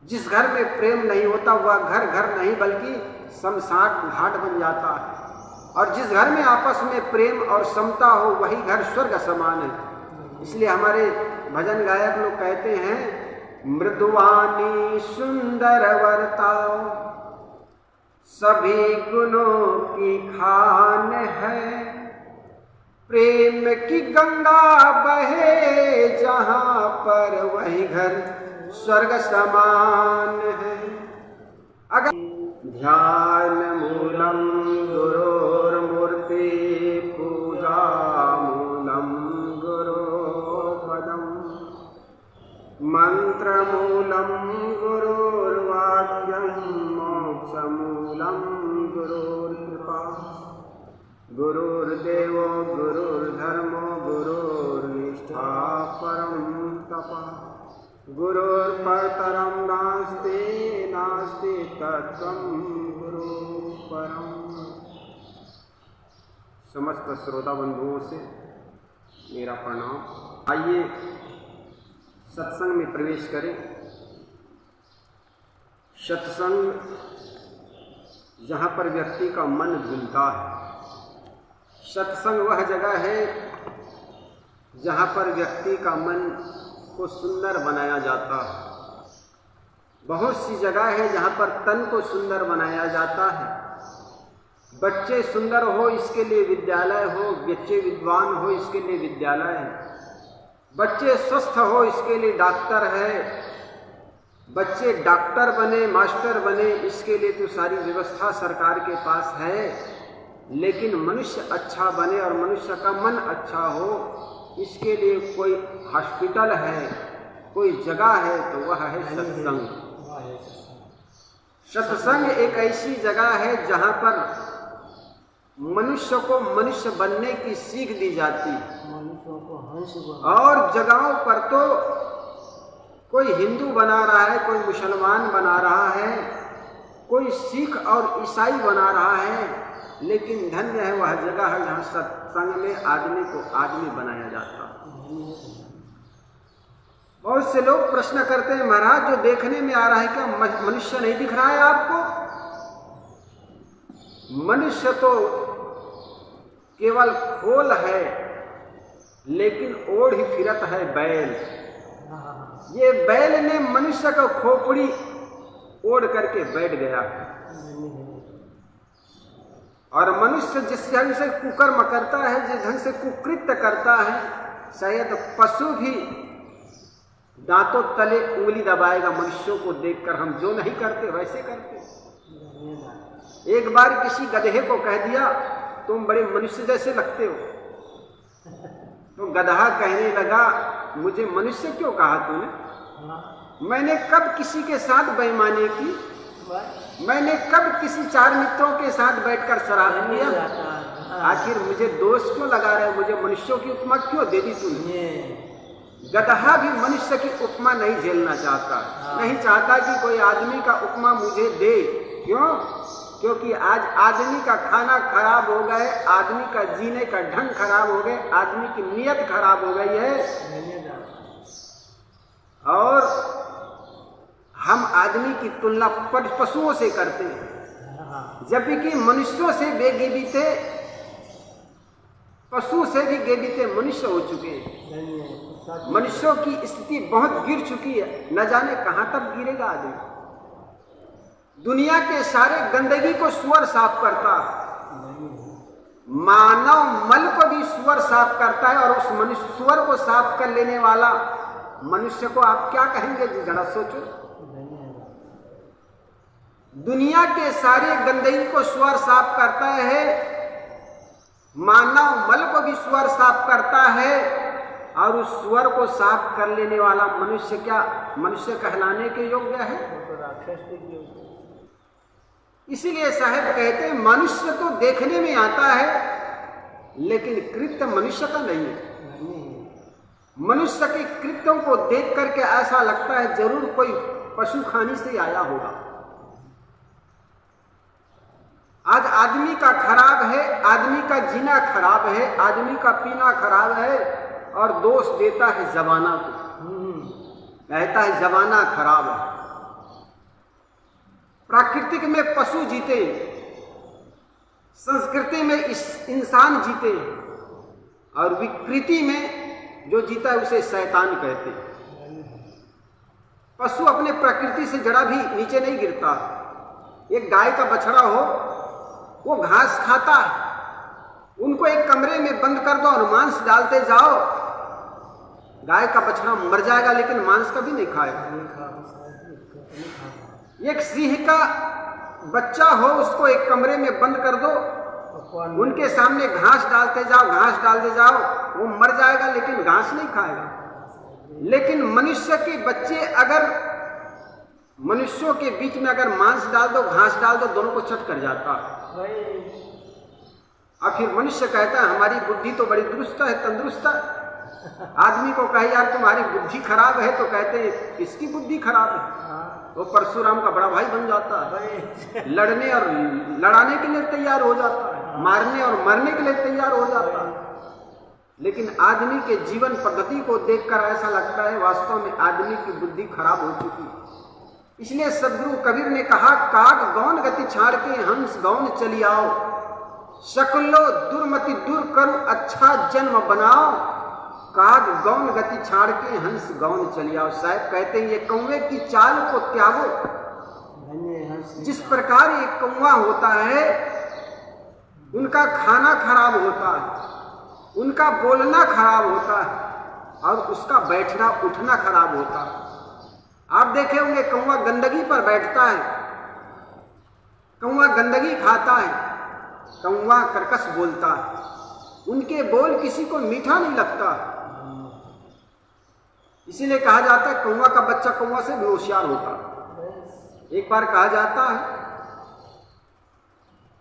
जिस घर में प्रेम नहीं होता वह घर घर नहीं बल्कि शमशान घाट बन जाता है, और जिस घर में आपस में प्रेम और समता हो वही घर स्वर्ग समान है। इसलिए हमारे भजन गायक लोग कहते हैं, मृदुवानी सुंदर वर्ताओ सभी गुणों की खान है, प्रेम की गंगा बहे जहां पर वही घर स्वर्ग समान है। अगर ध्यान मूलम गुरोर्मूर्ति पूजा मूलम गुरोपदम मंत्र मूलम गुरोर्वाक्यम मोक्ष मूलम गुरोर्कृपा गुरुर्देवो गुरुर्धर्मो गुरुर्निष्ठा परम तपः गुरुर्परतरं नास्ति नास्ति तत्त्वं गुरुः परम्। समस्त श्रोता बंधुओं से मेरा प्रणाम। आइए सत्संग में प्रवेश करें। सत्संग जहाँ पर व्यक्ति का मन धुलता है, सत्संग वह जगह है जहाँ पर व्यक्ति का मन को सुंदर बनाया जाता है। बहुत सी जगह है जहाँ पर तन को सुंदर बनाया जाता है। बच्चे सुंदर हो इसके लिए विद्यालय हो, बच्चे विद्वान हो इसके लिए विद्यालय है, बच्चे स्वस्थ हो इसके लिए डॉक्टर है, बच्चे डॉक्टर बने मास्टर बने इसके लिए तो सारी व्यवस्था सरकार के पास है। लेकिन मनुष्य अच्छा बने और मनुष्य का मन अच्छा हो इसके लिए कोई हॉस्पिटल है, कोई जगह है, तो वह है सत्संग। सत्संग एक ऐसी जगह है जहाँ पर मनुष्य को मनुष्य बनने की सीख दी जाती है। और जगहों पर तो कोई हिंदू बना रहा है, कोई मुसलमान बना रहा है, कोई सिख और ईसाई बना रहा है, लेकिन धन्य है वह जगह है जहाँ सत्संग में आदमी को आदमी बनाया जाता है। बहुत से लोग प्रश्न करते हैं, महाराज जो देखने में आ रहा है क्या मनुष्य नहीं दिख रहा है आपको? मनुष्य तो केवल खोल है, लेकिन ओढ़ ही फिरत है बैल। ये बैल ने मनुष्य को खोपड़ी ओढ़ करके बैठ गया, और मनुष्य जिस ढंग से कुकर्म करता है, जिस ढंग से कुकृत्य करता है, शायद पशु भी दांतों तले उंगली दबाएगा। मनुष्यों को देखकर हम जो नहीं करते वैसे करते। एक बार किसी गधे को कह दिया, तुम बड़े मनुष्य जैसे लगते हो, तो गधा कहने लगा, मुझे मनुष्य क्यों कहा तूने? मैंने कब किसी के साथ बेईमानी की? मैंने कब किसी चार मित्रों के साथ बैठकर शराब पिया? आखिर मुझे दोष क्यों लगा रहे? मुझे मनुष्यों की उपमा क्यों दे दी तूने? गदहा भी मनुष्य की उपमा नहीं झेलना चाहता, नहीं चाहता कि कोई आदमी का उपमा मुझे दे। क्यों? क्योंकि आज आदमी का खाना खराब हो गया है, आदमी का जीने का ढंग खराब हो गया, आदमी की नीयत खराब हो गई है, और हम आदमी की तुलना पशुओं से करते हैं, जबकि मनुष्यों से बेगिबीते, पशु से भी गेबीते मनुष्य हो चुके हैं। मनुष्यों की स्थिति बहुत गिर चुकी है, न जाने कहां तक गिरेगा आदमी। दुनिया के सारे गंदगी को सुअर साफ करता है, मानव मल को भी सुअर साफ करता है, और उस मनुष्य सुअर को साफ कर लेने वाला मनुष्य को आप क्या कहेंगे? जरा सोचो। दुनिया के सारे गंदगी को सुअर साफ करता है, मानव मल को भी सुअर साफ करता है, और उस सुअर को साफ कर लेने वाला मनुष्य क्या मनुष्य कहलाने के योग्य है? इसीलिए साहब कहते हैं, मनुष्य तो देखने में आता है, लेकिन कृत्य मनुष्य का नहीं है। मनुष्य के कृत्यों को देख करके ऐसा लगता है जरूर कोई पशु खानी से आया होगा। आज आदमी का खराब है, आदमी का जीना खराब है, आदमी का पीना खराब है, और दोष देता है जमाना को, कहता है जमाना खराब है। प्राकृतिक में पशु जीते, संस्कृति में इंसान जीते, और विकृति में जो जीता है उसे शैतान कहते हैं। पशु अपने प्रकृति से जरा भी नीचे नहीं गिरता। एक गाय का बछड़ा हो, वो घास खाता है, उनको एक कमरे में बंद कर दो और मांस डालते जाओ, गाय का बछड़ा मर जाएगा लेकिन मांस कभी नहीं खाएगा। एक सिंह का बच्चा हो, उसको एक कमरे में बंद कर दो, उनके सामने घास डालते जाओ, वो मर जाएगा लेकिन घास नहीं खाएगा। लेकिन मनुष्य के बच्चे अगर मनुष्यों के बीच में अगर मांस डाल दो, घास डाल दो, दोनों को चट कर जाता। और फिर मनुष्य कहता है हमारी बुद्धि तो बड़ी दुरुस्त है, तंदुरुस्त है। आदमी को कहे यार तुम्हारी बुद्धि खराब है, तो कहते हैं किसकी बुद्धि खराब है? वो परशुराम का बड़ा भाई बन जाता है, लड़ने और लड़ाने के लिए तैयार हो जाता है, मारने और मरने के लिए तैयार हो जाता है। लेकिन आदमी के जीवन पद्धति को देखकर ऐसा लगता है वास्तव में आदमी की बुद्धि खराब हो चुकी है। इसलिए सदगुरु कबीर ने कहा, काग गौन गति छाड़ के हंस गौन चली आओ, शकलो दुर्मति दूर करो अच्छा जन्म बनाओ, काग गौन गति छाड़ के हंस गौन चली आओ। साहब कहते हैं ये कौवे की चाल को त्यागो। जिस प्रकार ये कौवा होता है, उनका खाना खराब होता है, उनका बोलना खराब होता है, और उसका बैठना उठना खराब होता है। आप देखे होंगे कौवा गंदगी पर बैठता है, कौवा गंदगी खाता है, कौवा कर्कश बोलता है, उनके बोल किसी को मीठा नहीं लगता। इसीलिए कहा जाता है कौवा का बच्चा कौवा से भी होशियार होता। एक बार कहा जाता है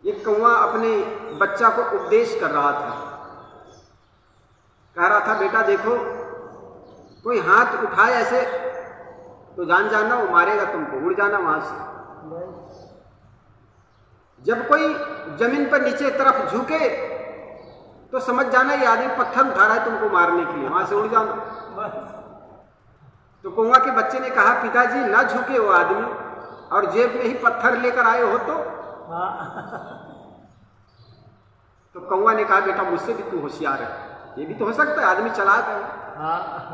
एक कौवा अपने बच्चा को उपदेश कर रहा था, कह रहा था बेटा देखो, कोई हाथ उठाए ऐसे तो जान जाना वो मारेगा तुमको, उड़ जाना वहां से। जब कोई जमीन पर नीचे तरफ झुके तो समझ जाना ये आदमी पत्थर उठा रहा है तुमको मारने के लिए, वहां से उड़ जाना। तो कौवा के बच्चे ने कहा पिताजी ना झुके वो आदमी, और जेब में ही पत्थर लेकर आए हो तो कौवा ने कहा बेटा मुझसे भी तू होशियार है, ये भी तो हो सकता है आदमी चालाक है,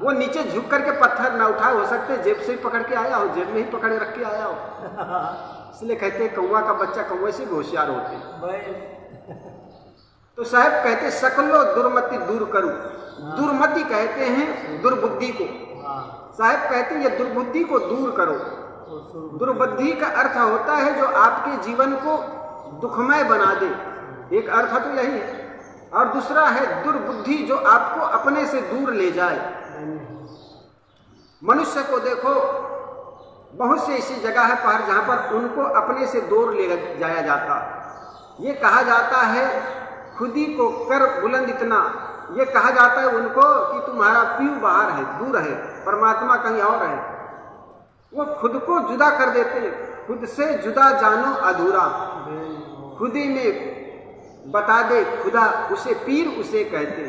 वो नीचे झुक करके पत्थर ना उठाए, हो सकते जेब से ही पकड़ के आया हो, जेब में ही पकड़े रख के आया हो। इसलिए कहते हैं कौवा का बच्चा कौवे से भी होशियार होते। तो साहब कहते सकलो दुर्मति दूर करो। दुर्मति कहते हैं दुर्बुद्धि को। साहब कहते हैं ये दुर्बुद्धि को दूर करो। दुर्बुद्धि का अर्थ होता है जो आपके जीवन को दुखमय बना दे, एक अर्थ तो यही है, और दूसरा है दुर्बुद्धि जो आपको अपने से दूर ले जाए। मनुष्य को देखो, बहुत से ऐसी जगह है पर जहां पर उनको अपने से दूर ले जाया जाता। ये कहा जाता है खुदी को कर बुलंद इतना, ये कहा जाता है उनको कि तुम्हारा पीऊ बाहर है, दूर है, परमात्मा कहीं और है। वो खुद को जुदा कर देते, खुद से जुदा जानो अधूरा, खुदी में बता दे खुदा, उसे पीर उसे कहते।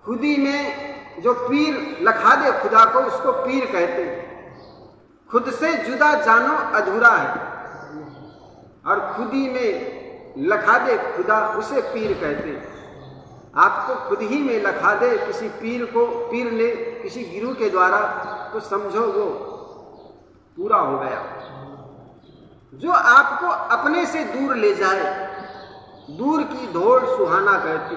खुदी में जो पीर लखा दे खुदा को, उसको पीर कहते। खुद से जुदा जानो अधूरा है, और खुदी में लखा दे खुदा, उसे पीर कहते। आपको खुद ही में लखा दे किसी पीर को, पीर ने किसी गुरु के द्वारा, तो समझो वो पूरा हो गया। जो आपको अपने से दूर ले जाए, दूर की दौड़ सुहाना कहती,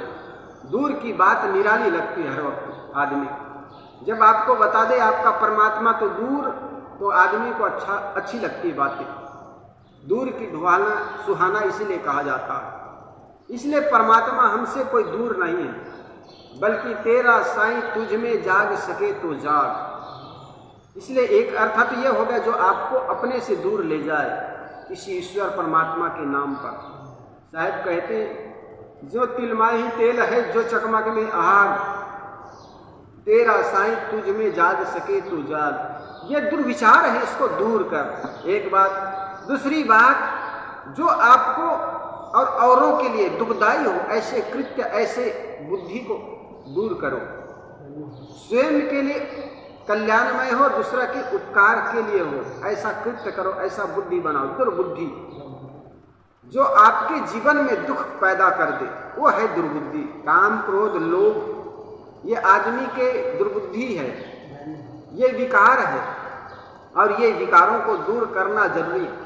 दूर की बात निराली लगती है हर वक्त आदमी। जब आपको बता दे आपका परमात्मा तो दूर, तो आदमी को अच्छी लगती है बातें। दूर की धुआना सुहाना इसीलिए कहा जाता है। इसलिए परमात्मा हमसे कोई दूर नहीं है, बल्कि तेरा साईं तुझ में जाग सके तो जाग। इसलिए एक अर्थ तो यह होगा जो आपको अपने से दूर ले जाए किसी ईश्वर परमात्मा के नाम पर। साहब कहते जो तिलमाही तेल है जो चकमक में आग, तेरा साईं तुझ में जाग सके तो जाग। ये दुर्विचार है, इसको दूर कर। एक बात। दूसरी बात, जो आपको और औरों के लिए दुखदायी हो ऐसे कृत्य, ऐसे बुद्धि को दूर करो। स्वयं के लिए कल्याणमय हो, दूसरा के उपकार के लिए हो, ऐसा कृत्य करो, ऐसा बुद्धि बनाओ। दुर्बुद्धि जो आपके जीवन में दुख पैदा कर दे वो है दुर्बुद्धि। काम, क्रोध, लोभ ये आदमी के दुर्बुद्धि है, ये विकार है और ये विकारों को दूर करना जरूरी है।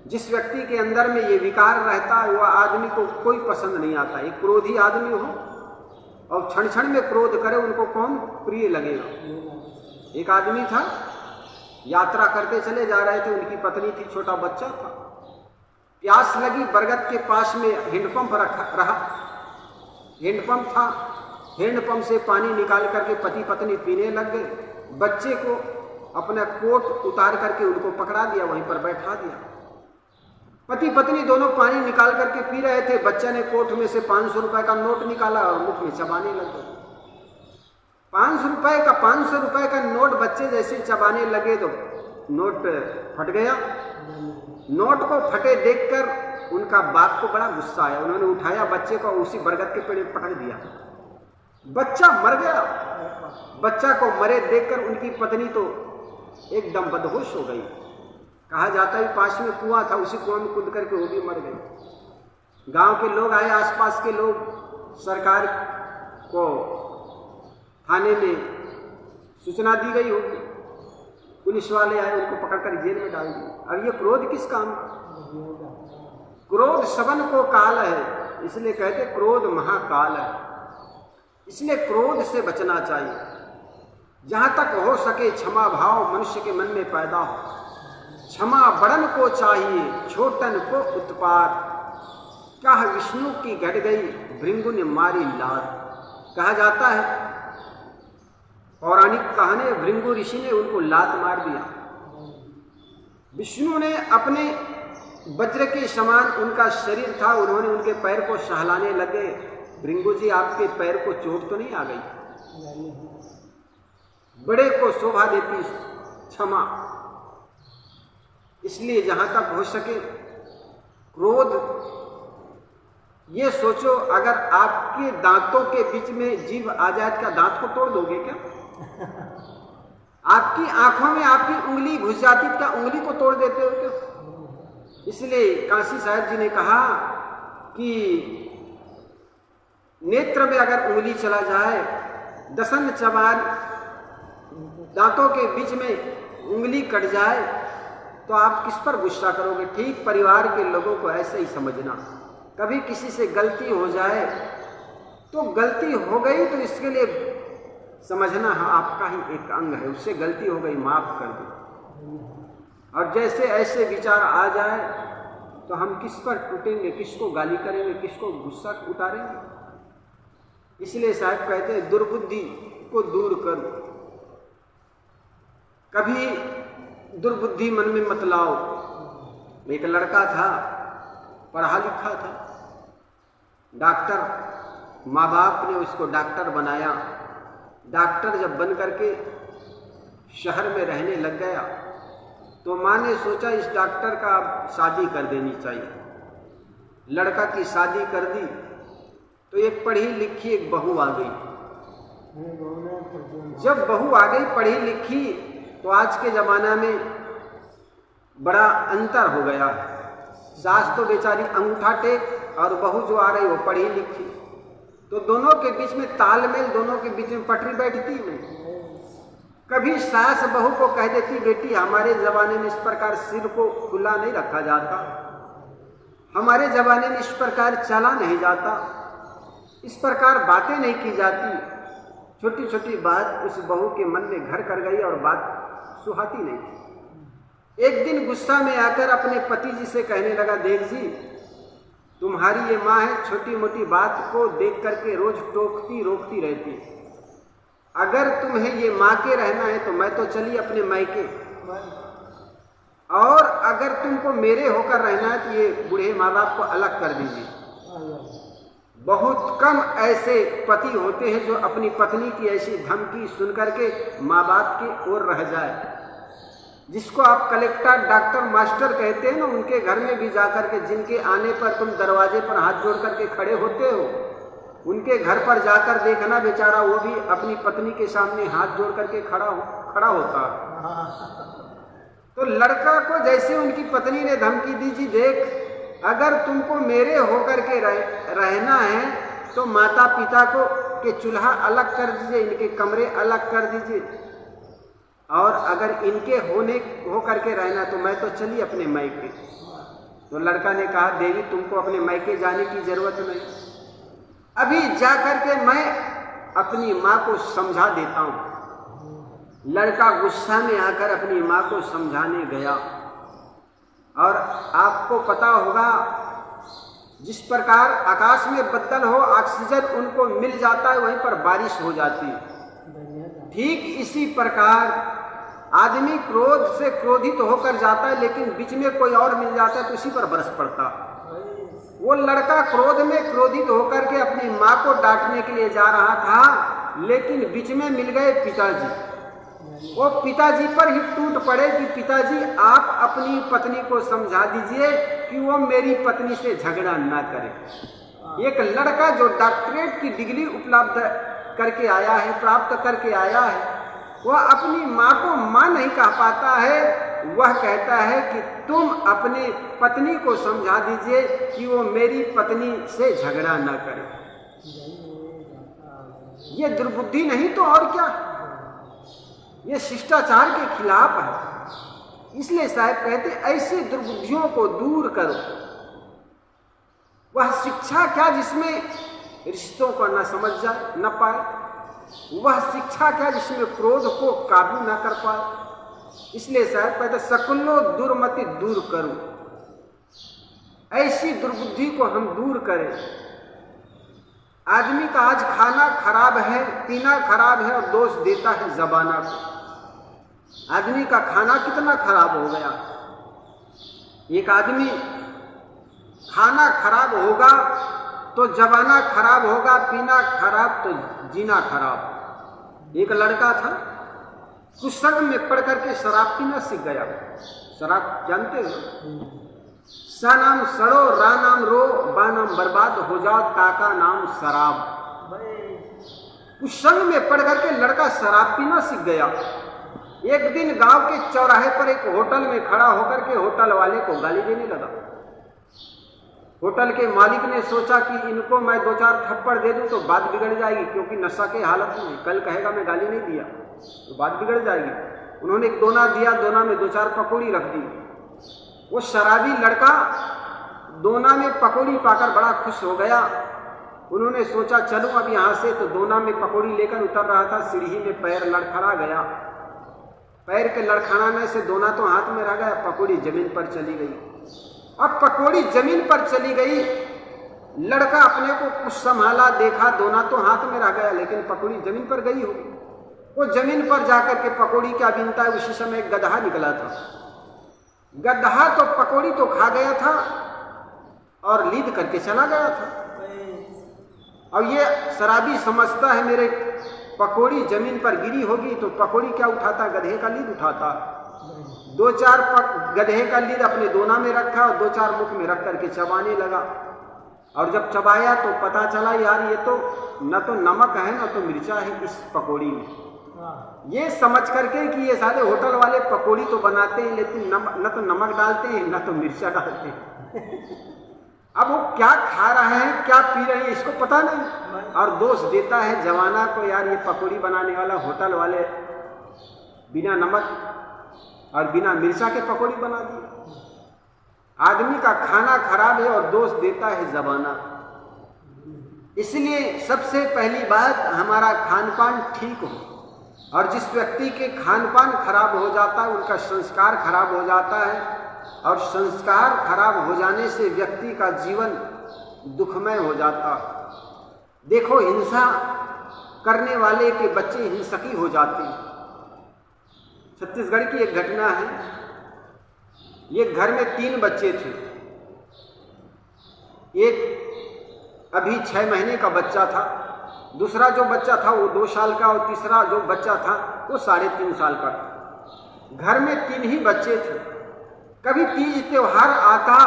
जिस व्यक्ति के अंदर में ये विकार रहता है वह आदमी को कोई पसंद नहीं आता। एक क्रोधी आदमी हो और क्षण क्षण में क्रोध करे, उनको कौन प्रिय लगेगा। एक आदमी था, यात्रा करते चले जा रहे थे, उनकी पत्नी थी, छोटा बच्चा था, प्यास लगी, बरगद के पास में हैंडपंप रहा, हैंडपंप था, हैंडपंप से पानी निकाल करके पति पत्नी पीने लग गए। बच्चे को अपना कोट उतार करके उनको पकड़ा दिया, वहीं पर बैठा दिया। पति पत्नी दोनों पानी निकाल करके पी रहे थे। बच्चे ने कोट में से 500 रुपए का नोट निकाला और मुख में चबाने लग गए। 500 रुपए का नोट बच्चे जैसे चबाने लगे तो नोट फट गया। नोट को फटे देखकर उनका बाप को बड़ा गुस्सा आया। उन्होंने उठाया बच्चे को, उसी बरगद के पेड़ पकड़ दिया। बच्चा मर गया। बच्चा को मरे देखकर उनकी पत्नी तो एकदम बदहोश हो गई। कहा जाता है पास में कुआं था, उसी कुआं में कूद करके वो भी मर गई। गांव के लोग आए, आसपास के लोग, सरकार को थाने में सूचना दी गई होगी, पुलिस वाले आए, उनको पकड़कर जेल में डाल दिया। अब ये क्रोध किस काम का? क्रोध सबन को काल है, इसलिए कहते क्रोध महाकाल है। इसलिए क्रोध से बचना चाहिए। जहां तक हो सके क्षमा भाव मनुष्य के मन में पैदा हो। क्षमा बड़न को चाहिए, छोटन को उत्पात। कहा विष्णु की घट गई, भृंगु ने मारी लात। कहा जाता है, पौराणिक कहानी, भृंगु ऋषि ने उनको लात मार दिया। विष्णु ने अपने वज्र के समान उनका शरीर था, उन्होंने उनके पैर को सहलाने लगे। भृंगु जी आपके पैर को चोट तो नहीं आ गई? बड़े को शोभा देती क्षमा। इसलिए जहां तक हो सके क्रोध, ये सोचो अगर आपके दांतों के बीच में जीभ आ जाए, क्या दांत को तोड़ दोगे क्या? आपकी आंखों में आपकी उंगली घुस जाती, क्या उंगली को तोड़ देते हो क्या? इसलिए काशी साहब जी ने कहा कि नेत्र में अगर उंगली चला जाए, दसन चबार दांतों के बीच में उंगली कट जाए तो आप किस पर गुस्सा करोगे? ठीक परिवार के लोगों को ऐसे ही समझना। कभी किसी से गलती हो जाए तो गलती हो गई तो इसके लिए समझना हाँ आपका ही एक अंग है, उससे गलती हो गई, माफ कर दो। और जैसे ऐसे विचार आ जाए तो हम किस पर टूटेंगे, किसको गाली करेंगे, किसको गुस्सा उतारेंगे। इसलिए साहब कहते हैं दुर्बुद्धि को दूर करो, कभी दुर्बुद्धि मन में मत लाओ। एक लड़का था, पढ़ा लिखा था, डॉक्टर, माँ बाप ने उसको डॉक्टर बनाया। डॉक्टर जब बन करके शहर में रहने लग गया तो माँ ने सोचा इस डॉक्टर का शादी कर देनी चाहिए। लड़का की शादी कर दी तो एक पढ़ी लिखी एक बहू आ गई। जब बहू आ गई पढ़ी लिखी तो आज के जमाना में बड़ा अंतर हो गया। सास तो बेचारी अंगूठा टेक और बहू जो आ रही वो पढ़ी लिखी, तो दोनों के बीच में तालमेल, दोनों के बीच में पटरी बैठती नहीं। कभी सास बहू को कह देती बेटी हमारे जमाने में इस प्रकार सिर को खुला नहीं रखा जाता, हमारे जमाने में इस प्रकार चला नहीं जाता, इस प्रकार बातें नहीं की जाती। छोटी छोटी बात उस बहू के मन में घर कर गई और बात सुहाती नहीं थी। एक दिन गुस्सा में आकर अपने पति जी से कहने लगा, देख जी तुम्हारी ये माँ है, छोटी मोटी बात को देख करके रोज टोकती रोकती रहती, अगर तुम्हें ये माँ के रहना है तो मैं तो चली अपने मायके, और अगर तुमको मेरे होकर रहना है तो ये बूढ़े माँ बाप को अलग कर दीजिए। बहुत कम ऐसे पति होते हैं जो अपनी पत्नी की ऐसी धमकी सुन करके माँ बाप की ओर रह जाए। जिसको आप कलेक्टर, डॉक्टर, मास्टर कहते हैं ना, उनके घर में भी जाकर के जिनके आने पर तुम दरवाजे पर हाथ जोड़ करके खड़े होते हो, उनके घर पर जाकर देखना, बेचारा वो भी अपनी पत्नी के सामने हाथ जोड़ करके खड़ा होता। तो लड़का को जैसे उनकी पत्नी ने धमकी दी, जी देख, अगर तुमको मेरे होकर के रहना है तो माता पिता को के चूल्हा अलग कर दीजिए, इनके कमरे अलग कर दीजिए, और अगर इनके हो करके रहना तो मैं तो चली अपने मायके। तो लड़का ने कहा, देवी तुमको अपने मायके जाने की जरूरत नहीं, अभी जा करके मैं अपनी माँ को समझा देता हूं। लड़का गुस्सा में आकर अपनी माँ को समझाने गया, और आपको पता होगा जिस प्रकार आकाश में बदल हो, ऑक्सीजन उनको मिल जाता है, वहीं पर बारिश हो जाती है। ठीक इसी प्रकार आदमी क्रोध से क्रोधित होकर जाता है, लेकिन बीच में कोई और मिल जाता है तो उसी पर बरस पड़ता। वो लड़का क्रोध में क्रोधित होकर के अपनी माँ को डांटने के लिए जा रहा था, लेकिन बीच में मिल गए पिताजी। वो पिताजी पर ही टूट पड़े कि पिताजी आप अपनी पत्नी को समझा दीजिए कि वो मेरी पत्नी से झगड़ा ना करे। एक लड़का जो डॉक्टरेट की डिग्री उपलब्ध करके आया है, प्राप्त करके आया है, वह अपनी माँ को माँ नहीं कह पाता है, वह कहता है कि तुम अपनी पत्नी को समझा दीजिए कि वो मेरी पत्नी से झगड़ा न करे। ये दुर्बुद्धि नहीं तो और क्या, ये शिष्टाचार के खिलाफ है। इसलिए साहब कहते ऐसी दुर्बुद्धियों को दूर करो। वह शिक्षा क्या जिसमें रिश्तों को न समझ जाए, न पाए, वह शिक्षा क्या जिसमें क्रोध को काबू न कर पाए। इसलिए साहब कहते सकुलो दुर्मति दूर करो, ऐसी दुर्बुद्धि को हम दूर करें। आदमी का आज खाना खराब है, पीना खराब है और दोष देता है जबाना को। आदमी का खाना कितना खराब हो गया। एक आदमी खाना खराब होगा तो जबाना खराब होगा, पीना खराब तो जीना खराब। एक लड़का था, कुसंग में पढ़ करके शराब पीना सीख गया। शराब जानते हो, सा नाम सड़ो, रा नाम रो, बा नाम बर्बाद हो जाओ, ताका नाम शराब। कुसंग में पढ़ करके लड़का शराब पीना सीख गया। एक दिन गांव के चौराहे पर एक होटल में खड़ा होकर के होटल वाले को गाली देने लगा। होटल के मालिक ने सोचा कि इनको मैं 2-4 थप्पड़ दे दूं तो बात बिगड़ जाएगी, क्योंकि नशा के हालत में, कल कहेगा मैं गाली नहीं दिया तो बात बिगड़ जाएगी। उन्होंने एक दोना दिया, दोना में 2-4 पकौड़ी रख दी। वो शराबी लड़का दोना में पकौड़ी पाकर बड़ा खुश हो गया। उन्होंने सोचा चलूं अब यहाँ से, तो दोना में पकौड़ी लेकर उतर रहा था, सीढ़ी में पैर लड़खड़ा गया। पैर के लड़खड़ाने से दोना तो हाथ में रह गया, पकौड़ी जमीन पर चली गई। अब पकौड़ी जमीन पर चली गई, लड़का अपने को कुछ संभाला, देखा दोना तो हाथ में रह गया, लेकिन पकौड़ी जमीन पर गई होगी। वो जमीन पर जाकर के पकौड़ी क्या बीनता है, उसी समय एक गधा निकला था। गधा तो पकौड़ी तो खा गया था और लीद करके चला गया था। और ये शराबी समझता है मेरे पकौड़ी जमीन पर गिरी होगी तो पकौड़ी क्या उठाता, गधे का लीद उठाता। 2-4 गधे का लीद अपने दोना में रखा और 2-4 मुख में रख करके चबाने लगा। और जब चबाया तो पता चला यार ये तो न तो नमक है न तो मिर्चा है इस पकौड़ी में। ये समझ करके कि ये सारे होटल वाले पकौड़ी तो बनाते हैं, लेकिन न तो नमक डालते हैं न तो मिर्चा डालते हैं। अब वो क्या खा रहे हैं, क्या पी रहे हैं, इसको पता नहीं, और दोष देता है जवाना को, यार ये पकौड़ी बनाने वाला होटल वाले बिना नमक और बिना मिर्चा के पकौड़ी बना दी। आदमी का खाना खराब है और दोष देता है जबाना। इसलिए सबसे पहली बात, हमारा खान पान ठीक हो। और जिस व्यक्ति के खान पान खराब हो जाता है उनका संस्कार खराब हो जाता है, और संस्कार खराब हो जाने से व्यक्ति का जीवन दुखमय हो जाता है। देखो, हिंसा करने वाले के बच्चे हिंसकी हो जाते हैं। छत्तीसगढ़ की एक घटना है। ये घर में 3 बच्चे थे। एक अभी 6 महीने का बच्चा था, दूसरा जो बच्चा था वो 2 साल का, और तीसरा जो बच्चा था वो 3.5 साल का था। घर में 3 ही बच्चे थे। कभी तीज त्योहार आता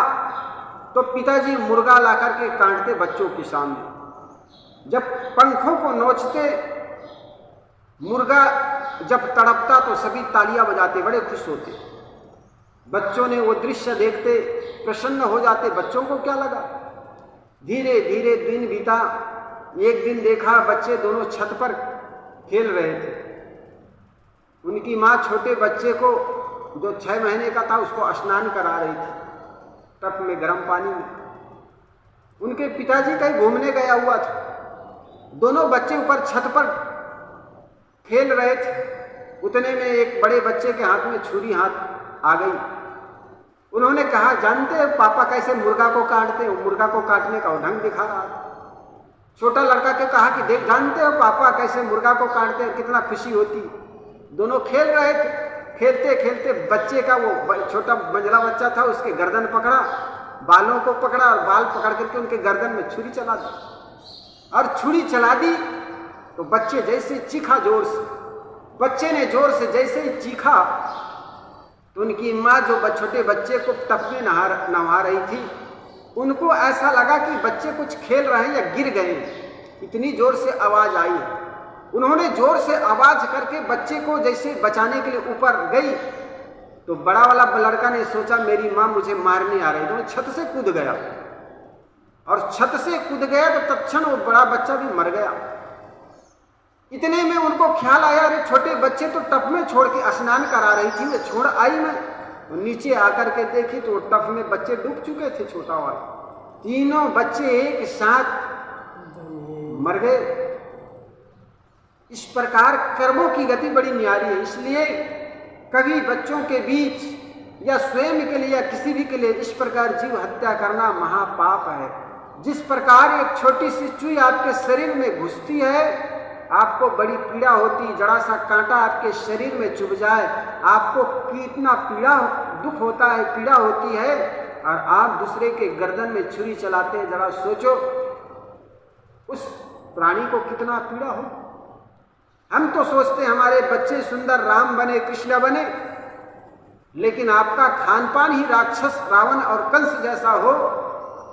तो पिताजी मुर्गा ला करके काटते बच्चों के सामने, जब पंखों को नोचते मुर्गा जब तड़पता तो सभी तालियां बजाते, बड़े खुश होते। बच्चों ने वो दृश्य देखते प्रसन्न हो जाते। बच्चों को क्या लगा, धीरे धीरे दिन बीता। एक दिन देखा बच्चे दोनों छत पर खेल रहे थे। उनकी माँ छोटे बच्चे को जो 6 महीने का था उसको स्नान करा रही थी टब में, गर्म पानी में। उनके पिताजी कहीं घूमने गया हुआ था। दोनों बच्चे ऊपर छत पर खेल रहे थे। उतने में एक बड़े बच्चे के हाथ में छुरी हाथ आ गई। उन्होंने कहा, जानते हैं पापा कैसे मुर्गा को काटते हैं? मुर्गा को काटने का ढंग दिखा रहा था। छोटा लड़का के कहा कि देख, जानते हो पापा कैसे मुर्गा को काटते हैं? कितना खुशी होती। दोनों खेल रहे थे। खेलते खेलते बच्चे का वो छोटा मंझला बच्चा था, उसके गर्दन पकड़ा, बालों को पकड़ा और बाल पकड़ करके उनके गर्दन में छुरी चला दी। और छुरी चला दी तो बच्चे जैसे चीखा जोर से, बच्चे ने जोर से जैसे ही चीखा तो उनकी माँ जो छोटे बच्चे को टब में नहा रही थी, उनको ऐसा लगा कि बच्चे कुछ खेल रहे हैं या गिर गए। इतनी जोर से आवाज आई। उन्होंने जोर से आवाज करके बच्चे को जैसे बचाने के लिए ऊपर गई तो बड़ा वाला लड़का ने सोचा मेरी माँ मुझे मारने आ रही, तो छत से कूद गया। और छत से कूद गया तो तत्क्षण वो बड़ा बच्चा भी मर गया। इतने में उनको ख्याल आया, अरे छोटे बच्चे तो टब में छोड़ के स्नान करा रही थी, मैं छोड़ आई मैं। नीचे आकर के देखी तो टब में बच्चे डूब चुके थे। छोटा वाला तीनों बच्चे एक साथ मर गए। इस प्रकार कर्मों की गति बड़ी न्यारी है। इसलिए कभी बच्चों के बीच या स्वयं के लिए या किसी भी के लिए इस प्रकार जीव हत्या करना महापाप है। जिस प्रकार एक छोटी सी चुई आपके शरीर में घुसती है, आपको बड़ी पीड़ा होती। जरा सा कांटा आपके शरीर में चुभ जाए, आपको कितना दुख होता है, पीड़ा होती है। और आप दूसरे के गर्दन में छुरी चलाते हैं। जरा सोचो उस प्राणी को कितना पीड़ा हो। हम तो सोचते हैं हमारे बच्चे सुंदर राम बने, कृष्ण बने, लेकिन आपका खान पान ही राक्षस रावण और कंस जैसा हो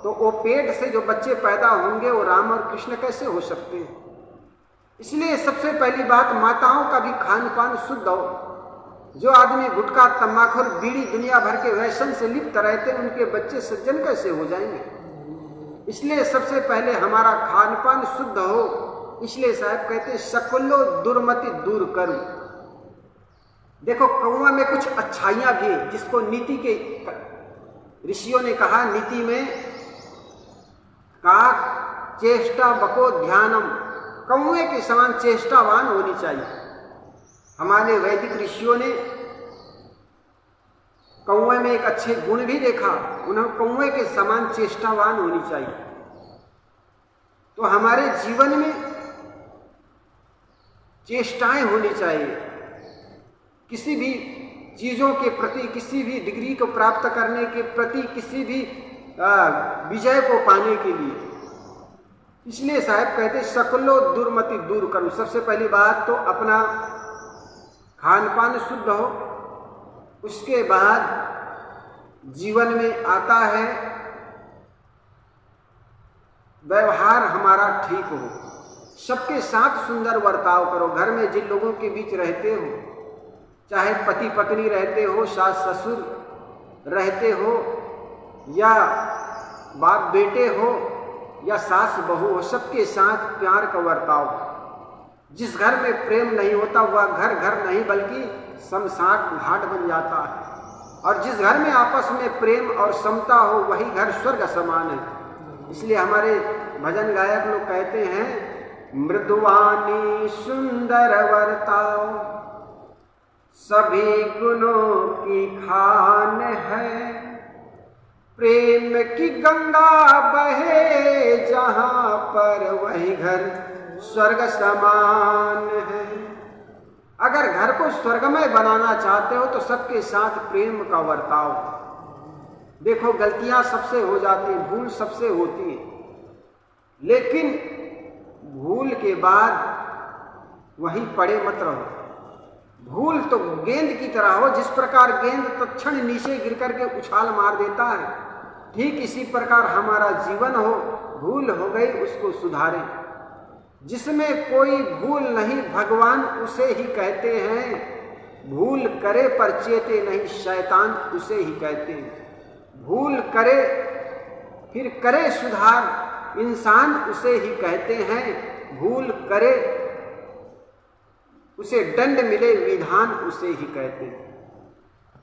तो वो पेट से जो बच्चे पैदा होंगे वो राम और कृष्ण कैसे हो सकते हैं? इसलिए सबसे पहली बात, माताओं का भी खान पान शुद्ध हो। जो आदमी गुटखा, तंबाकू, बीड़ी, दुनिया भर के व्यसन से लिप्त रहते हैं, उनके बच्चे सज्जन कैसे हो जाएंगे? इसलिए सबसे पहले हमारा खान पान शुद्ध हो। इसलिए साहब कहते हैं सकलो दुर्मति दूर करो। देखो कौआ में कुछ अच्छाइयां भी है जिसको नीति के ऋषियों ने कहा, नीति में काक चेष्टा बको ध्यानम, कौए के समान चेष्टावान होनी चाहिए। हमारे वैदिक ऋषियों ने कौए में एक अच्छे गुण भी देखा, उन्हें कौए के समान चेष्टावान होनी चाहिए। तो हमारे जीवन में चेष्टाएं होनी चाहिए। किसी भी चीजों के प्रति, किसी भी डिग्री को प्राप्त करने के प्रति, किसी भी विजय को पाने के लिए। इसलिए साहब कहते सकलो दुर्मति दूर करो। सबसे पहली बात तो अपना खान पान शुद्ध हो। उसके बाद जीवन में आता है व्यवहार हमारा ठीक हो, सबके साथ सुंदर बर्ताव करो। घर में जिन लोगों के बीच रहते हो, चाहे पति पत्नी रहते हो, सास ससुर रहते हो, या बाप बेटे हो, या सास बहू हो, सबके साथ प्यार का बर्ताव। जिस घर में प्रेम नहीं होता वह घर नहीं बल्कि शमशान घाट बन जाता है। और जिस घर में आपस में प्रेम और समता हो वही घर स्वर्ग समान है। इसलिए हमारे भजन गायक लोग कहते हैं, मृदुवानी सुंदर वर्ताओ सभी गुणों की खान है, प्रेम की गंगा बहे जहां पर वही घर स्वर्ग समान है। अगर घर को स्वर्गमय बनाना चाहते हो तो सबके साथ प्रेम का बर्ताव। देखो गलतियां सबसे हो जाती हैं, भूल सबसे होती है, लेकिन भूल के बाद वहीं पड़े मत रहो। भूल तो गेंद की तरह हो, जिस प्रकार गेंद तत्क्षण नीचे गिर करके उछाल मार देता है, ठीक इसी प्रकार हमारा जीवन हो। भूल हो गई उसको सुधारें। जिसमें कोई भूल नहीं भगवान उसे ही कहते हैं, भूल करे पर चेते नहीं शैतान उसे ही कहते हैं। भूल करे फिर करे सुधार इंसान उसे ही कहते हैं, भूल करे उसे दंड मिले विधान उसे ही कहते हैं।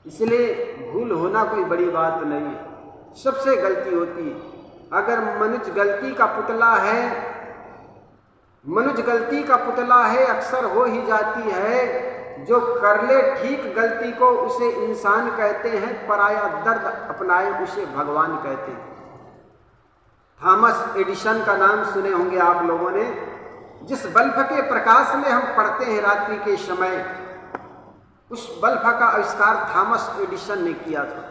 इसलिए भूल होना कोई बड़ी बात नहीं है, सबसे गलती होती है। अगर मनुष्य गलती का पुतला है, मनुष्य गलती का पुतला है, अक्सर हो ही जाती है। जो कर ले ठीक गलती को उसे इंसान कहते हैं, पराया दर्द अपनाए उसे भगवान कहते हैं। थॉमस एडिसन का नाम सुने होंगे आप लोगों ने। जिस बल्ब के प्रकाश में हम पढ़ते हैं रात्रि के समय, उस बल्ब का आविष्कार थॉमस एडिसन ने किया था।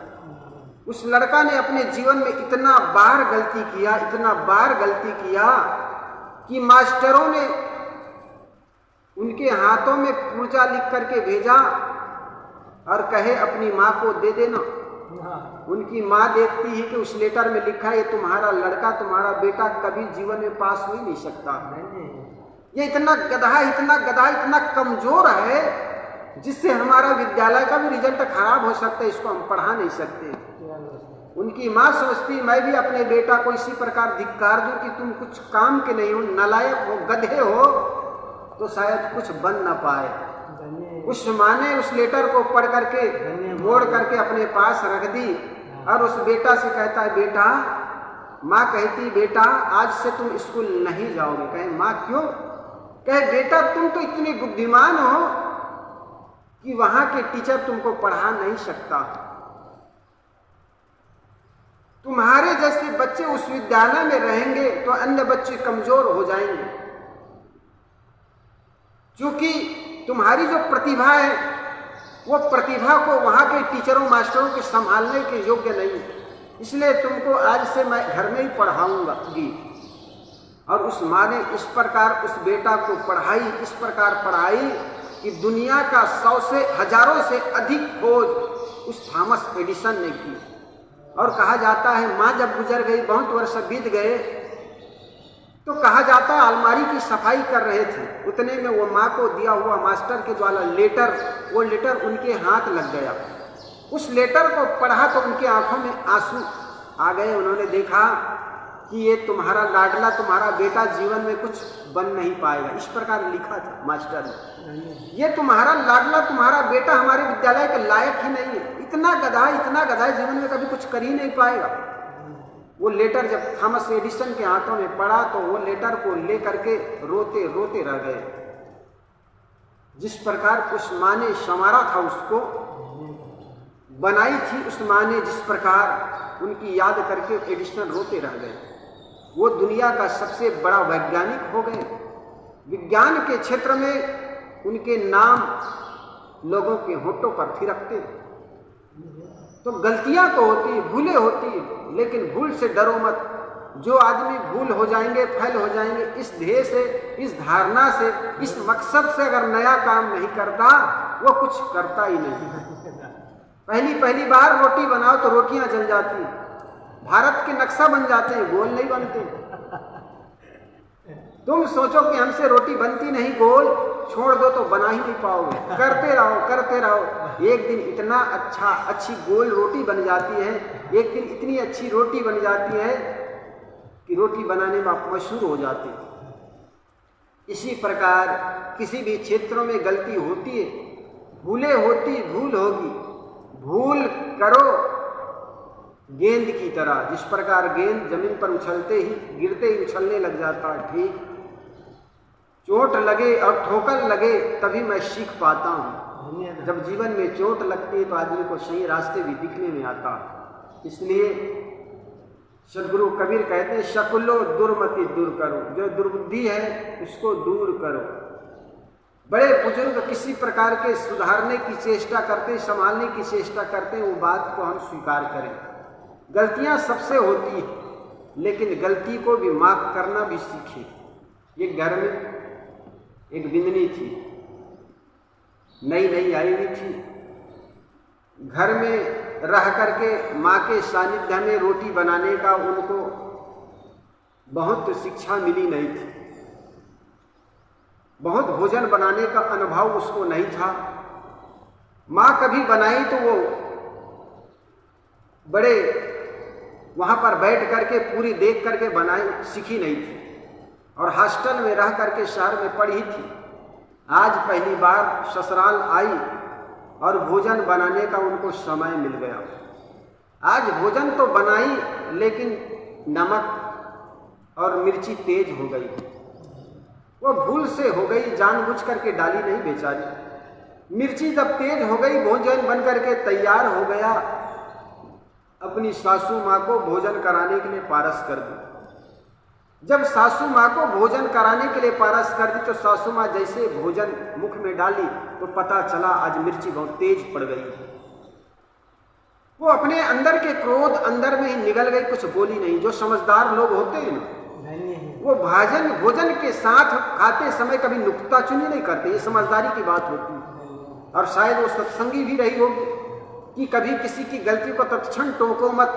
उस लड़का ने अपने जीवन में इतना बार गलती किया, इतना बार गलती किया कि मास्टरों ने उनके हाथों में पूर्जा लिख करके भेजा और कहे अपनी माँ को दे देना। उनकी माँ देखती ही कि उस लेटर में लिखा है ये तुम्हारा लड़का, तुम्हारा बेटा कभी जीवन में पास हो ही नहीं सकता। ये इतना गधा, इतना कमजोर है जिससे हमारा विद्यालय का भी रिजल्ट खराब हो सकता है, इसको हम पढ़ा नहीं सकते। उनकी माँ सोचती मैं भी अपने बेटा को इसी प्रकार धिक्कार दूं कि तुम कुछ काम के नहीं हो, नालायक हो, गधे हो, तो शायद कुछ बन ना पाए। उस माँ ने उस लेटर को पढ़ करके मोड़ करके अपने पास रख दी और उस बेटा से कहता है बेटा, माँ कहती बेटा आज से तुम स्कूल नहीं जाओगे। कहे माँ क्यों? कहे बेटा तुम तो इतने बुद्धिमान हो कि वहां के टीचर तुमको पढ़ा नहीं सकता। तुम्हारे जैसे बच्चे उस विद्यालय में रहेंगे तो अन्य बच्चे कमजोर हो जाएंगे, क्योंकि तुम्हारी जो प्रतिभा है वो प्रतिभा को वहां के टीचरों मास्टरों के संभालने के योग्य नहीं, इसलिए तुमको आज से मैं घर में ही पढ़ाऊंगी। और उस माँ ने इस प्रकार उस बेटा को पढ़ाई, इस प्रकार पढ़ाई कि दुनिया का 100 से हजारों से अधिक खोज उस थॉमस एडिसन ने की। और कहा जाता है माँ जब गुजर गई, बहुत वर्ष बीत गए, तो कहा जाता है अलमारी की सफाई कर रहे थे, उतने में वो माँ को दिया हुआ मास्टर के द्वारा लेटर, वो लेटर उनके हाथ लग गया। उस लेटर को पढ़ा तो उनके आंखों में आंसू आ गए। उन्होंने देखा कि ये तुम्हारा लाडला, तुम्हारा बेटा जीवन में कुछ बन नहीं पाएगा, इस प्रकार लिखा था मास्टर ने। ये तुम्हारा लाडला, तुम्हारा बेटा हमारे विद्यालय के लायक ही नहीं है, इतना गधा जीवन में कभी कुछ कर ही नहीं पाएगा। वो लेटर जब थॉमस एडिसन के हाथों में पड़ा तो वो लेटर को लेकर के रोते रोते रह गए। जिस प्रकार उस माँ ने संवारा था, उसको बनाई थी उस माँ ने, जिस प्रकार उनकी याद करके एडिसन रोते रह गए। वो दुनिया का सबसे बड़ा वैज्ञानिक हो गए। विज्ञान के क्षेत्र में उनके नाम लोगों के होठों पर थिरकते। तो गलतियां तो होती, भूलें होती, लेकिन भूल से डरो मत। जो आदमी भूल हो जाएंगे, फेल हो जाएंगे, इस ध्येय से, इस धारणा से, इस मकसद से अगर नया काम नहीं करता, वो कुछ करता ही नहीं। पहली बार रोटी बनाओ तो रोटियां जल जाती, भारत के नक्शा बन जाते हैं, गोल नहीं बनते। तुम सोचो कि हमसे रोटी बनती नहीं गोल, छोड़ दो तो बना ही नहीं पाओगे। करते रहो, एक दिन इतना अच्छी गोल रोटी बन जाती है, एक दिन इतनी अच्छी रोटी बन जाती है कि रोटी बनाने में आप मशहूर हो जाते हैं। इसी प्रकार किसी भी क्षेत्रों में गलती होती है, भूलें होती, भूल होगी। भूल करो गेंद की तरह, जिस प्रकार गेंद जमीन पर उछलते ही, गिरते ही उछलने लग जाता है, ठीक चोट लगे और ठोकर लगे तभी मैं सीख पाता हूँ। जब जीवन में चोट लगती है तो आदमी को सही रास्ते भी दिखने में आता है। इसलिए सदगुरु कबीर कहते हैं शकुलो दुर्मति दूर करो, जो दुर्बुद्धि है उसको दूर करो। बड़े बुजुर्ग किसी प्रकार के सुधारने की चेष्टा करते, संभालने की चेष्टा करते हैं, वो बात को हम स्वीकार करें। गलतियां सबसे होती है, लेकिन गलती को भी माफ करना भी सीखें। ये घर में एक बिंदनी थी, नई आई हुई थी। घर में रह करके माँ के सानिध्य में रोटी बनाने का उनको बहुत शिक्षा मिली नहीं थी। बहुत भोजन बनाने का अनुभव उसको नहीं था। माँ कभी बनाई तो वो बड़े वहाँ पर बैठ करके पूरी देख करके बनाई सीखी नहीं थी, और हॉस्टल में रह करके शहर में पढ़ी थी। आज पहली बार ससुराल आई और भोजन बनाने का उनको समय मिल गया। आज भोजन तो बनाई, लेकिन नमक और मिर्ची तेज हो गई। वो भूल से हो गई, जानबूझ करके डाली नहीं बेचारी। मिर्ची जब तेज हो गई, भोजन बन करके तैयार हो गया। अपनी सासू माँ को भोजन कराने के लिए पारस कर दी। जब सासू माँ को भोजन कराने के लिए पारस कर दी तो सासू माँ जैसे भोजन मुख में डाली तो पता चला आज मिर्ची बहुत तेज पड़ गई। वो अपने अंदर के क्रोध अंदर में ही निगल गई, कुछ बोली नहीं। जो समझदार लोग होते हैं ना, वो भोजन के साथ खाते समय कभी नुक्ताचीनी नहीं करते। ये समझदारी की बात होती है। और शायद वो सत्संगी भी रही होगी कि कभी किसी की गलती को तत्क्षण टोको मत,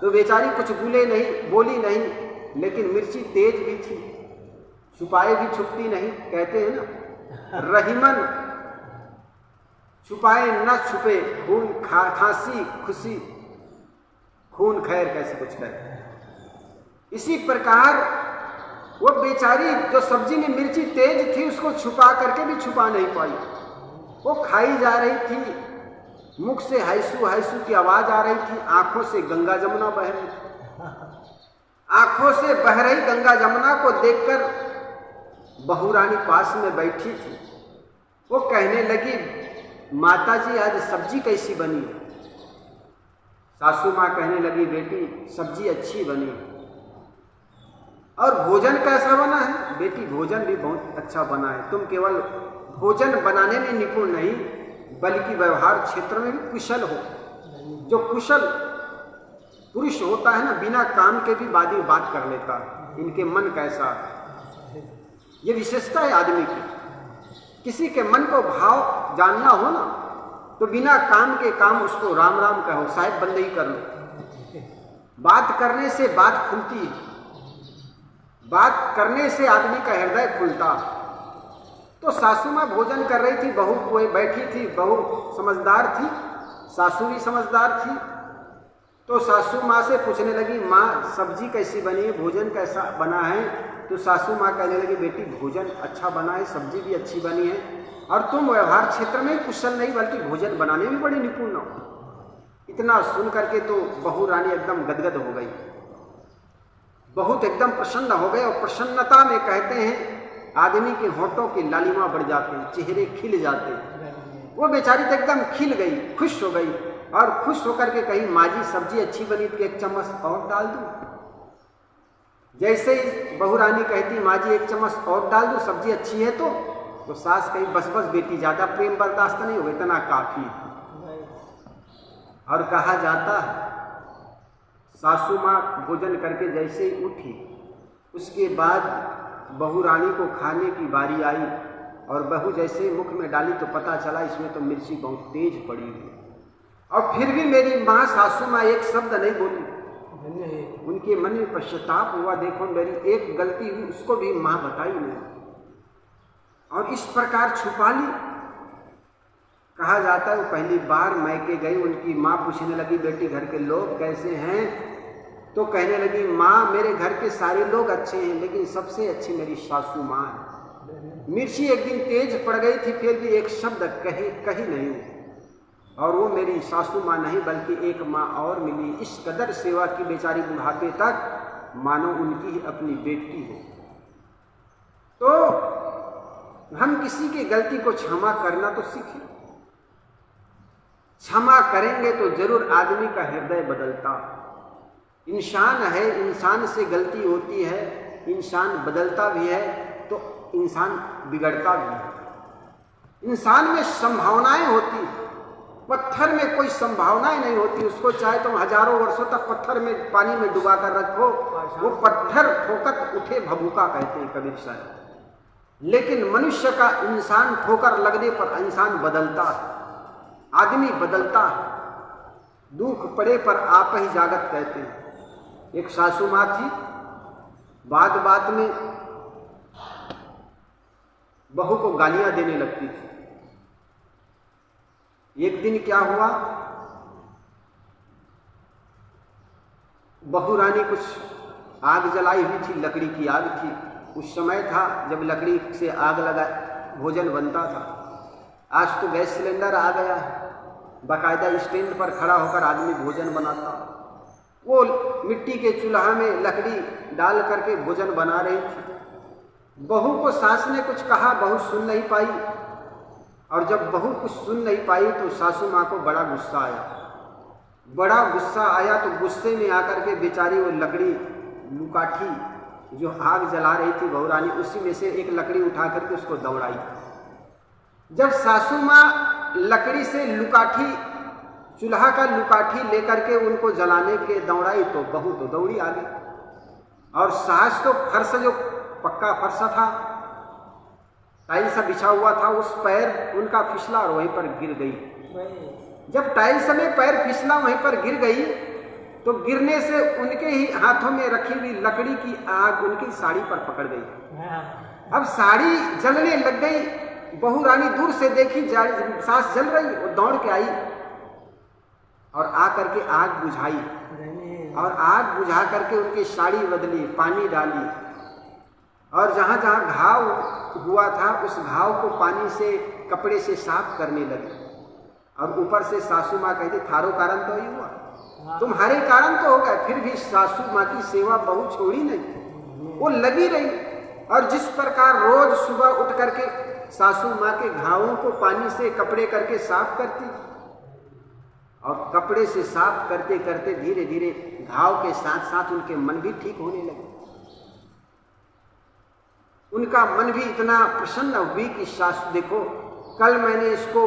तो बेचारी कुछ बोली नहीं, लेकिन मिर्ची तेज भी थी, छुपाए भी छुपती नहीं। कहते हैं ना, रहीमन छुपाए न छुपे, खून खांसी खुशी खून खैर, कैसे कुछ कहते हैं। इसी प्रकार वो बेचारी जो सब्जी में मिर्ची तेज थी उसको छुपा करके भी छुपा नहीं पाई। वो खाई जा रही थी, मुख से हैसू हैसू की आवाज आ रही थी, आंखों से गंगा जमुना बह रही थी। आंखों से बह रही गंगा जमुना को देखकर बहू रानी पास में बैठी थी। वो कहने लगी, माता जी आज सब्जी कैसी बनी? सासू माँ कहने लगी, बेटी सब्जी अच्छी बनी। और भोजन कैसा बना है? बेटी भोजन भी बहुत अच्छा बना है। तुम केवल भोजन बनाने में निपुण नहीं, बल्कि व्यवहार क्षेत्र में भी कुशल हो। जो कुशल पुरुष होता है ना, बिना काम के भी बात कर लेता है। इनके मन कैसा है, ये विशेषता है आदमी की। किसी के मन को भाव जानना हो ना, तो बिना काम के काम उसको राम राम कहो, शायद बंदे ही कर लो। बात करने से बात खुलती है, बात करने से आदमी का हृदय खुलता। तो सासू माँ भोजन कर रही थी, बहू कोई बैठी थी, बहू समझदार थी, सासू भी समझदार थी। तो सासू माँ से पूछने लगी, माँ सब्जी कैसी बनी है, भोजन कैसा बना है? तो सासू माँ कहने लगी, बेटी भोजन अच्छा बना है, सब्जी भी अच्छी बनी है, और तुम व्यवहार क्षेत्र में कुशल नहीं बल्कि भोजन बनाने में बड़ी निपुण हो। इतना सुन करके तो बहू रानी एकदम गदगद हो गई, बहुत एकदम प्रसन्न हो गए। और प्रसन्नता में कहते हैं आदमी के होठों की लालिमा बढ़ जाते हैं, चेहरे खिल जाते हैं। वो बेचारी तो एकदम खिल गई, खुश हो गई, और खुश होकर के कही, माँ जी सब्जी अच्छी बनी तो 1 चम्मच और डाल दूं। जैसे ही बहू रानी कहती, माँ जी 1 चम्मच और डाल दूं, सब्जी अच्छी है तो सास कही, बस बस बेटी ज्यादा प्रेम बर्दाश्त नहीं होगा, इतना काफी। और कहा जाता है सासू माँ भोजन करके जैसे ही उठी, उसके बाद बहू रानी को खाने की बारी आई, और बहू जैसे ही मुख में डाली तो पता चला इसमें तो मिर्ची बहुत तेज पड़ी हुई। और फिर भी मेरी माँ सासू माँ एक शब्द नहीं बोली। उनके मन में पश्चाताप हुआ, देखो मेरी एक गलती हुई, उसको भी माँ बताई नहीं, और इस प्रकार छुपा ली। कहा जाता है वो पहली बार मैके गई, उनकी माँ पूछने लगी, बेटी घर के लोग कैसे हैं? तो कहने लगी, माँ मेरे घर के सारे लोग अच्छे हैं, लेकिन सबसे अच्छी मेरी सासू माँ है। मिर्ची एक दिन तेज पड़ गई थी, फिर भी एक शब्द कही नहीं, और वो मेरी सासू माँ नहीं बल्कि एक माँ और मिली। इस कदर सेवा की बेचारी बुढ़ापे तक, मानो उनकी ही अपनी बेटी हो। तो हम किसी की गलती को क्षमा करना तो सीखें। क्षमा करेंगे तो जरूर आदमी का हृदय बदलता। इंसान है, इंसान से गलती होती है, इंसान बदलता भी है तो इंसान बिगड़ता भी है। इंसान में संभावनाएं होती, पत्थर में कोई संभावनाएं नहीं होती। उसको चाहे तुम हजारों वर्षों तक पत्थर में पानी में डुबा कर रखो, वो पत्थर ठोकर उठे भभूका कहते हैं कबीर साहब। लेकिन मनुष्य का इंसान ठोकर लगने पर इंसान बदलता है, आदमी बदलता है। दुख पड़े पर आप ही जागत कहते हैं। एक सासू माँ थी, बात बात में बहू को गालियां देने लगती थी। एक दिन क्या हुआ, बहू रानी कुछ आग जलाई हुई थी, लकड़ी की आग थी। उस समय था जब लकड़ी से आग लगा भोजन बनता था। आज तो गैस सिलेंडर आ गया है, बाकायदा स्टैंड पर खड़ा होकर आदमी भोजन बनाता। वो मिट्टी के चूल्हा में लकड़ी डाल करके भोजन बना रही थी। बहू को सास ने कुछ कहा, बहू सुन नहीं पाई, और जब बहू कुछ सुन नहीं पाई तो सासू माँ को बड़ा गुस्सा आया। बड़ा गुस्सा आया तो गुस्से में आकर के बेचारी वो लकड़ी लुकाठी जो आग जला रही थी बहू रानी, उसी में से एक लकड़ी उठा करके उसको दौड़ाई। जब सासू माँ लकड़ी से लुकाठी, चूल्हा का लुकाठी लेकर के उनको जलाने के लिए दौड़ाई तो बहू तो दौड़ी आ गई, और सास तो फर्श जो पक्का फर्श था, टाइल्स बिछा हुआ था, उस पैर उनका फिसला और वहीं पर गिर गई। जब टाइल्स में पैर फिसला वहीं पर गिर गई तो गिरने से उनके ही हाथों में रखी हुई लकड़ी की आग उनकी साड़ी पर पकड़ गई। अब साड़ी जलने लग गई। बहू रानी दूर से देखी सास जल रही, वो दौड़ के आई और आकर के आग बुझाई, और आग बुझा करके उनकी साड़ी बदली, पानी डाली, और जहां जहां घाव हुआ था उस घाव को पानी से, कपड़े से साफ करने लगी। और ऊपर से सासू माँ कहती, थारो कारण तो ही हुआ, तुम्हारे कारण तो होगा। फिर भी सासू माँ की सेवा बहू छोड़ी नहीं, वो लगी रही। और जिस प्रकार रोज सुबह उठ करके सासू माँ के घावों को पानी से कपड़े करके साफ करती, और कपड़े से साफ करते करते धीरे धीरे घाव के साथ साथ उनके मन भी ठीक होने लगे। उनका मन भी इतना प्रसन्न हुई कि सासू देखो, कल मैंने इसको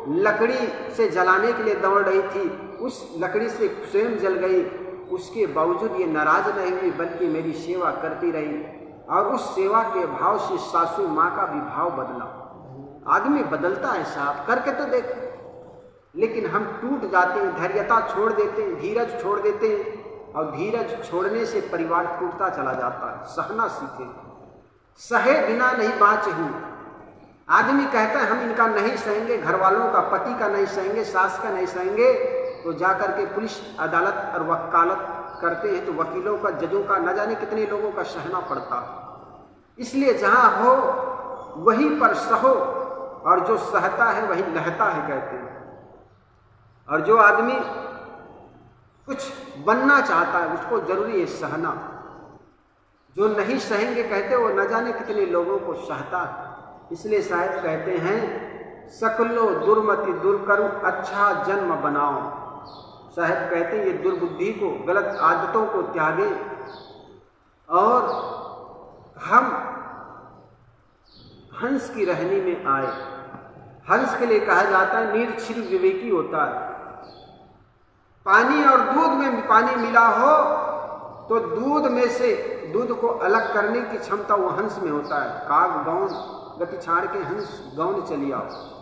लकड़ी से जलाने के लिए दौड़ रही थी, उस लकड़ी से स्वयं जल गई, उसके बावजूद ये नाराज नहीं हुई बल्कि मेरी सेवा करती रही। और उस सेवा के भाव से सासू माँ का भी भाव बदला। आदमी बदलता है साहब, करके तो देख। लेकिन हम टूट जाते हैं, धैर्यता छोड़ देते हैं, धीरज छोड़ देते हैं, और धीरज छोड़ने से परिवार टूटता चला जाता है। सहना सीखे, सहे बिना नहीं बाँचे हूँ। आदमी कहता है हम इनका नहीं सहेंगे, घर वालों का, पति का नहीं सहेंगे, सास का नहीं सहेंगे, तो जाकर के पुलिस अदालत और वकालत करते हैं तो वकीलों का, जजों का, न जाने कितने लोगों का सहना पड़ता। इसलिए जहां हो वहीं पर सहो, और जो सहता है वही लहता है कहते हैं। और जो आदमी कुछ बनना चाहता है उसको जरूरी है सहना। जो नहीं सहेंगे कहते वो न जाने कितने लोगों को सहता है। इसलिए शायद कहते हैं, सकलो दुर्मति दूर करूं, अच्छा जन्म बनाओ। साहब कहते हैं ये दुर्बुद्धि को, गलत आदतों को त्यागे, और हम हंस की रहनी में आए। हंस के लिए कहा जाता है निरक्षर विवेकी होता है। पानी और दूध में पानी मिला हो तो दूध में से दूध को अलग करने की क्षमता वो हंस में होता है। काग गौन गति छाड़ के हंस गौन चली आओ।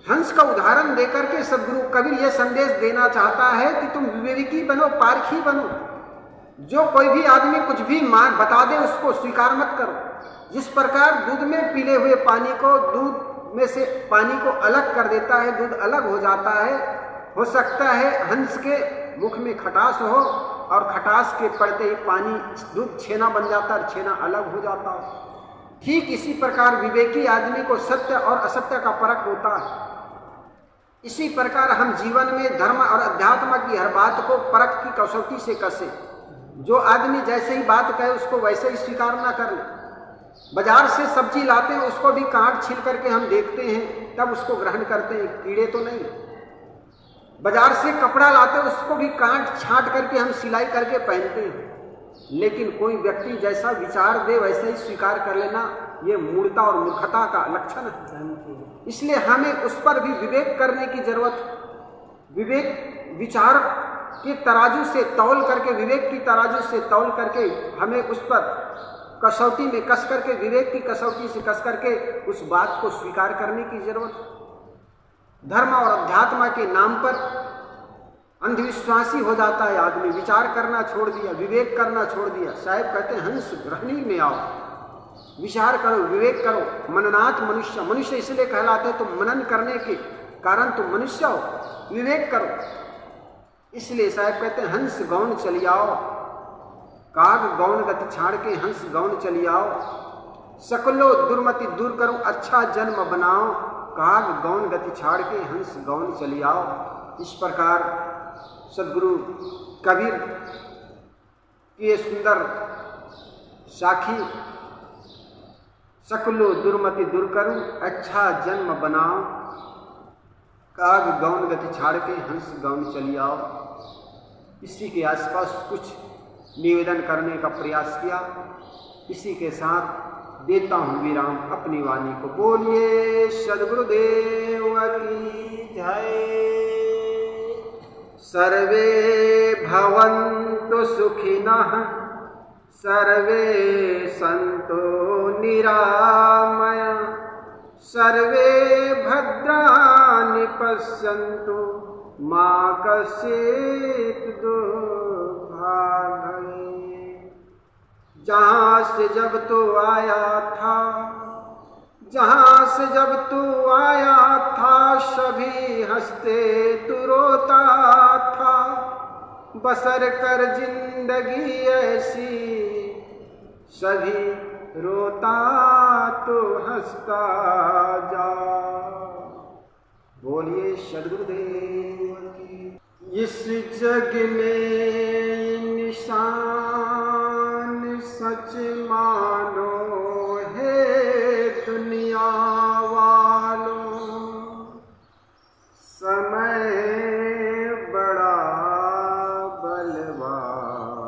हंस का उदाहरण देकर के सदगुरु कबीर यह संदेश देना चाहता है कि तुम विवेकी बनो, पारखी बनो। जो कोई भी आदमी कुछ भी बता दे उसको स्वीकार मत करो। जिस प्रकार दूध में पीले हुए पानी को, दूध में से पानी को अलग कर देता है, दूध अलग हो जाता है। हो सकता है हंस के मुख में खटास हो और खटास के पड़ते ही पानी, दूध छेना बन जाता है, छेना अलग हो जाता है। ठीक इसी प्रकार विवेकी आदमी को सत्य और असत्य का परख होता है। इसी प्रकार हम जीवन में धर्म और अध्यात्म की हर बात को परख की कसौटी से कसे। जो आदमी जैसे ही बात कहे उसको वैसे ही स्वीकार ना कर ले। बाजार से सब्जी लाते हैं उसको भी काट छील करके हम देखते हैं तब उसको ग्रहण करते हैं, कीड़े तो नहीं। बाजार से कपड़ा लाते हैं उसको भी काट छाट करके हम सिलाई करके पहनते हैं। लेकिन कोई व्यक्ति जैसा विचार दे वैसे ही स्वीकार कर लेना, ये मूर्खता और मूर्खता का लक्षण है। इसलिए हमें उस पर भी विवेक करने की जरूरत। विवेक विचार के तराजू से तौल करके, विवेक की तराजू से तौल करके हमें उस पर कसौटी में कस करके, विवेक की कसौटी से कस करके उस बात को स्वीकार करने की जरूरत। धर्म और अध्यात्म के नाम पर अंधविश्वासी हो जाता है आदमी, विचार करना छोड़ दिया, विवेक करना छोड़ दिया। साहब कहते हैं हंस ग्रहणी में आओ। विचार करो, विवेक करो। मननाथ मनुष्य, मनुष्य इसलिए कहलाते तो मनन करने के कारण तुम मनुष्य हो। विवेक करो, इसलिए साहब कहते हैं हंस गौन चली आओ, काग गौन गति छाड़ के हंस गौन चली आओ। सकलो दुर्मति दूर करो, अच्छा जन्म बनाओ, काग गौन गति छाड़ के हंस गौन चली आओ। इस प्रकार सदगुरु कबीर की ये सुंदर साखी, सकलो दुर्मति दूर करूं, अच्छा जन्म बनाओ, काग गौन गति छाड़ के हंस गौन चली आओ। इसी के आसपास कुछ निवेदन करने का प्रयास किया। इसी के साथ देता हूँ विराम अपनी वाणी को। बोलिए सद्गुरुदेव की जय। सर्वे भवन्तु सुखिनः, सर्वे सन्तु निरामया, सर्वे भद्राणि पश्यन्तु, मा कश्चित् दुर्भाग् भवेत्। जहाँ से जब तो आया था, जहाँ से जब तू आया था, सभी हंसते तू रोता था। बसर कर जिंदगी ऐसी, सभी रोता तो हंसता जा। बोलिए सद्गुरुदेव की। इस जग में निशान सच मानो है दुनिया वालों, समय बड़ा बलवान,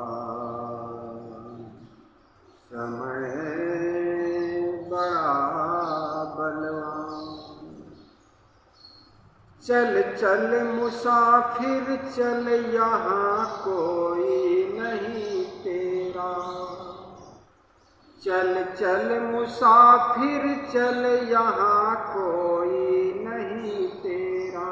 समय बड़ा बलवान। चल चल मुसाफिर चल, यहाँ कोई नहीं तेरा। चल चल मुसाफिर चल, यहाँ कोई नहीं तेरा।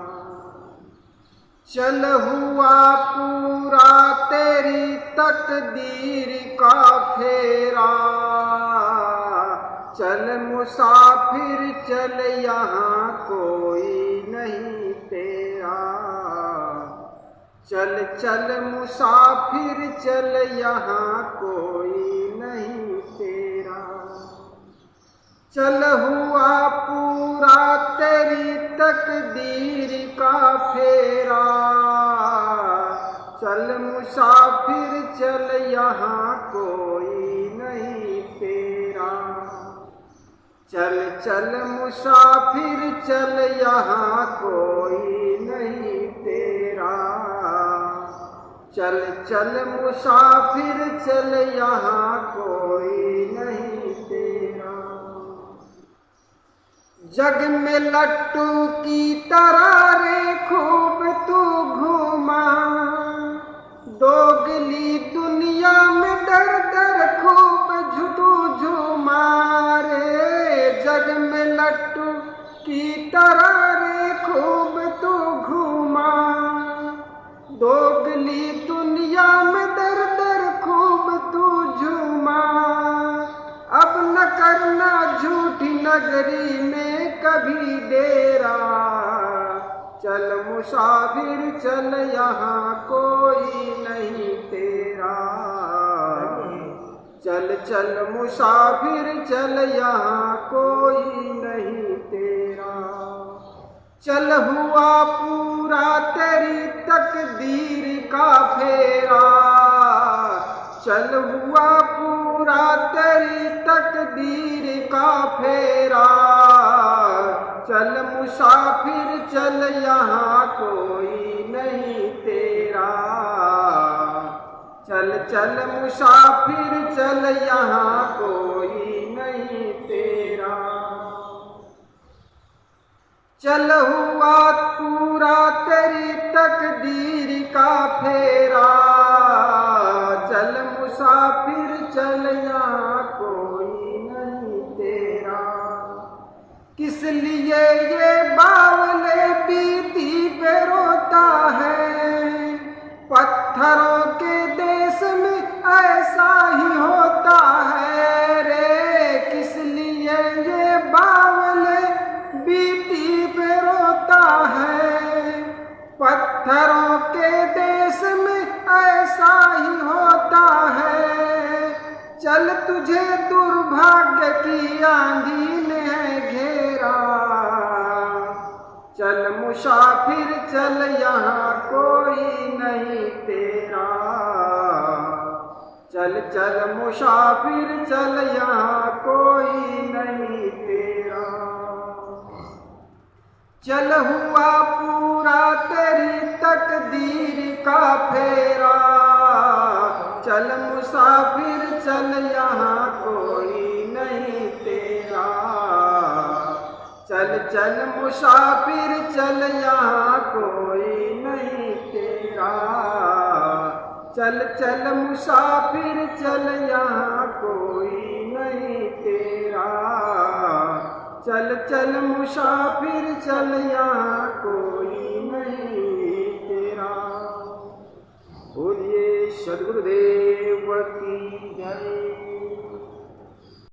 चल हुआ पूरा तेरी तकदीर का फेरा। चल मुसाफिर चल, यहाँ कोई नहीं तेरा। चल चल मुसाफिर चल, यहाँ कोई नहीं तेरा। चल हुआ पूरा तेरी तकदीर का फेरा। चल मुसाफिर चल, यहाँ कोई नहीं तेरा। चल चल मुसाफिर चल, यहाँ कोई नहीं तेरा। चल चल मुसाफिर चल, यहाँ कोई नहीं तेरा। जग में लट्टू की तरह रे खूब तू घूमा, दोगली दुनिया में डर डर खूब झूठू झूमा रे। जग में लट्टू की तरह रे खूब तू घूमा, दोगली दुनिया में डर डर खूब तू झूमा। अब न करना झूठी नगरी में कभी डेरा। चल मुसाफिर चल, यहाँ कोई नहीं तेरा। चल चल मुसाफिर चल, यहाँ कोई नहीं तेरा। चल हुआ पूरा तेरी तकदीर का फेरा। चल हुआ पूरा तेरी तकदीर का फेरा। चल मुसाफिर चल, यहाँ कोई नहीं तेरा। चल चल मुसाफिर चल, यहाँ कोई नहीं तेरा। चल हुआ पूरा तेरी तकदीर का फेरा। चल मुसाफिर चल, यहाँ कोई नहीं तेरा। किस लिए ये बावले बीती पे रोता है, पत्थरों के देश में ऐसा ही होता है रे। किस तुझे दुर्भाग्य की आंधी ने घेरा, चल मुसाफिर चल यहाँ कोई नहीं तेरा, चल चल मुसाफिर चल यहाँ कोई नहीं तेरा। चल हुआ पूरा तेरी तकदीर का फेरा, चल मुसाफिर चल यहाँ कोई नहीं तेरा, चल चल मुसाफिर चल यहाँ कोई नहीं तेरा, चल चल मुसाफिर चल यहाँ कोई नहीं तेरा, चल चल मुसाफिर चल यहाँ कोई नहीं तेरा। बोलिए सद्गुरुदेव की जय।